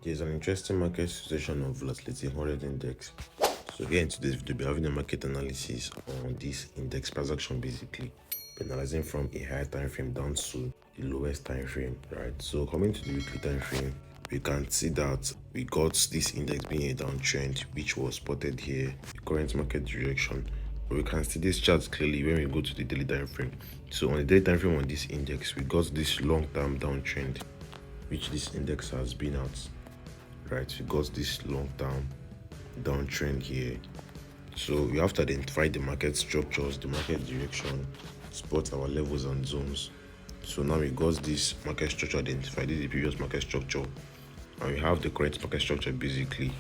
There's an interesting market situation of volatility 100 index. So here in today's video, we'll be having a market analysis on this index price action, basically analyzing from a higher time frame down to the lowest time frame, right? So coming to the weekly time frame, we can see that we got this index being a downtrend, which was spotted here, the current market direction. But we can see this chart clearly when we go to the daily time frame. So on the daily time frame on this index, we got this long-term downtrend, which this index has been at, right? We got this long-term downtrend here. So we have to identify the market structures, the market direction, spot our levels and zones. So now we got this market structure identified. This is the previous market structure, and we have the current market structure basically,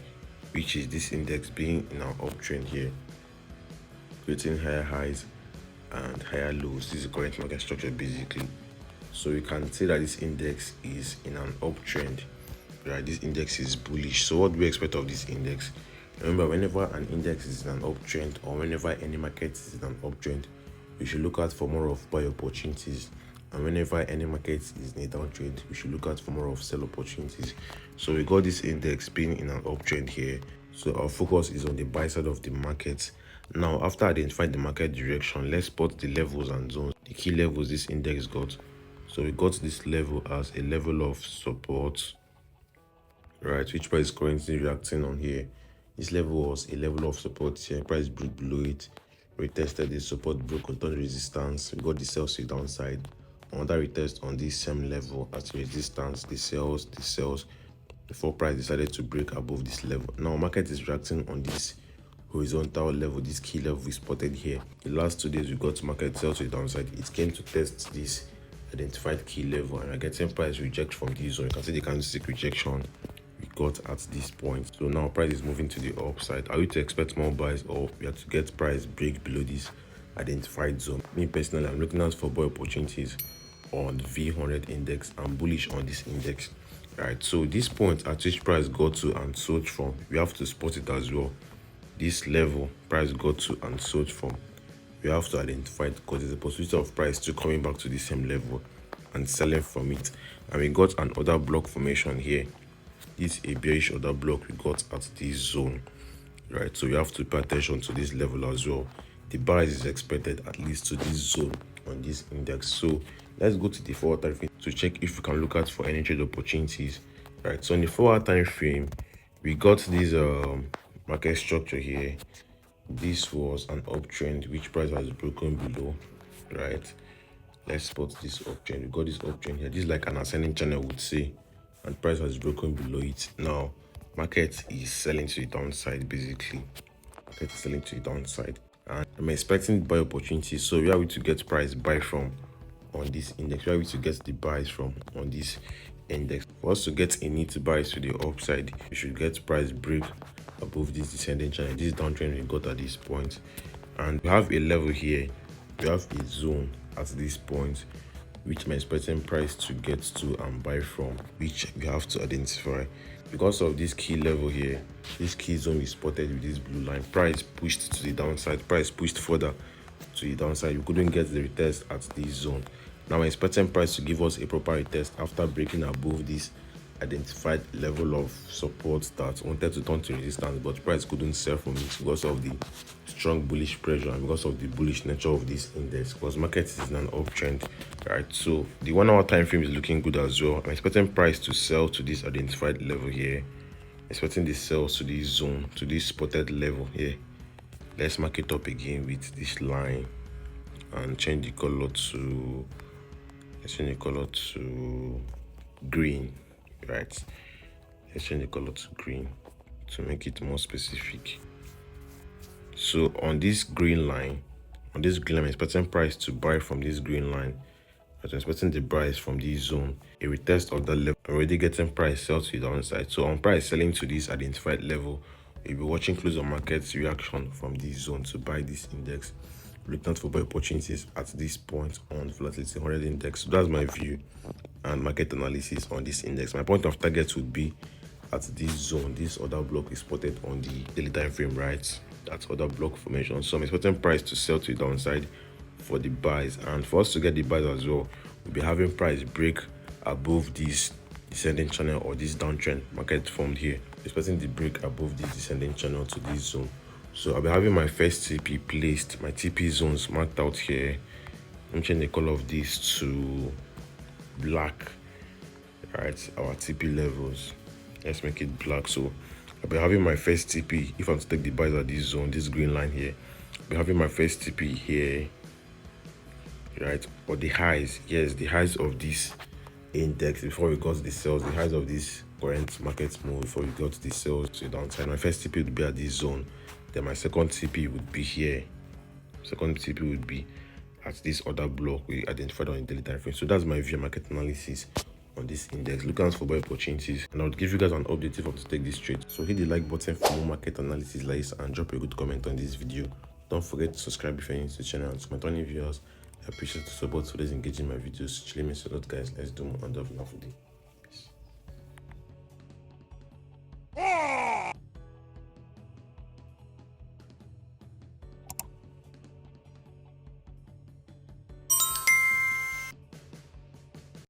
which is this index being in our uptrend here, creating higher highs and higher lows. This is the current market structure basically. So we can say that this index is in an uptrend, right? This index is bullish. So what do we expect of this index? Remember, whenever an index is in an uptrend, or whenever any market is in an uptrend, we should look out for more of buy opportunities. And whenever any market is in a downtrend, we should look out for more of sell opportunities. So we got this index being in an uptrend here. So our focus is on the buy side of the market. Now, after identifying the market direction, let's spot the levels and zones, the key levels this index got. So we got this level as a level of support, right, which price is currently reacting on here. This level was a level of support here. Price broke below it, retested this support, broke on resistance. We got the sells to the downside. Another retest on this same level as resistance, the sells, before price decided to break above this level. Now market is reacting on this horizontal level, this key level we spotted here. The last 2 days we got market sell to the downside. It came to test this identified key level, and we're getting price reject from this zone. You can see the candlestick rejection we got at this point. So now price is moving to the upside. Are we to expect more buys, or we have to get price break below this identified zone? Me personally, I'm looking out for buy opportunities on the V100 index. I'm bullish on this index, right? So this point at which price got to and sold from, we have to spot it as well. This level price got to and sold from, we have to identify it, because there's a possibility of price to coming back to the same level and selling from it. And we got an order block formation here. This is a bearish order block we got at this zone, right? So we have to pay attention to this level as well. The buys is expected at least to this zone on this index. So let's go to the 4-hour time frame to check if we can look out for any trade opportunities, right? So on the 4-hour time frame, we got this market structure here. This was an uptrend which price has broken below, right? Let's spot this uptrend. We got this uptrend here. This is like an ascending channel, would say, and price has broken below it. Now market is selling to the downside basically. Market is selling to the downside, and I'm expecting buy opportunities. So where are we to get price buy from on this index? Where are we to get the buys from on this index? For us to get a need to buy to the upside, we should get price break above this descending channel, this downtrend we got at this point. And we have a level here, we have a zone at this point, which I'm expecting price to get to and buy from, which we have to identify. Because of this key level here, this key zone we spotted with this blue line, price pushed to the downside, price pushed further to the downside. We couldn't get the retest at this zone. Now I'm expecting price to give us a proper retest after breaking above this identified level of support that wanted to turn to resistance, but price couldn't sell from it because of the strong bullish pressure and because of the bullish nature of this index, because market is in an uptrend, right? So the 1-hour time frame is looking good as well. I'm expecting price to sell to this identified level here, expecting the sells to this zone, to this spotted level here. Let's mark it up again with this line and change the color to, let's change the color to green, right? Let's change the color to green to make it more specific. So on this green line, I'm expecting price to buy from this green line. I'm expecting the price from this zone, a retest of that level. Already getting price sell to the downside. So on price selling to this identified level, we'll be watching close on market's reaction from this zone to buy this index. Looking out for buy opportunities at this point on volatility 100 index. So that's my view and market analysis on this index. My point of target would be at this zone. This other block is spotted on the daily time frame, right? That's other block formation. So I'm expecting price to sell to the downside for the buys, and for us to get the buys as well, we'll be having price break above this descending channel or this downtrend market formed here, expecting the break above this descending channel to this zone. So I'll be having my first TP placed, my TP zones marked out here. I'm changing the color of this to black. Right, our TP levels, let's make it black. So I'll be having my first TP. If I'm to take the buys at this zone, this green line here, I'll be having my first TP here, right? Or the highs, yes, the highs of this index before we got to the sales, the highs of this current market move before we got to the sales to the downside. My first TP would be at this zone, then my second TP would be here. Second TP would be at this other block we identified on the daily time frame. So that's my view market analysis on this index. Look out for buy opportunities, and I'll give you guys an update if I want to take this trade. So hit the like button for more market analysis like this, and drop a good comment on this video. Don't forget to subscribe if you're new to the channel. And to my returning viewers, I appreciate the support for those engaging my videos. Chilling me so guys, let's do more and have a wonderful day.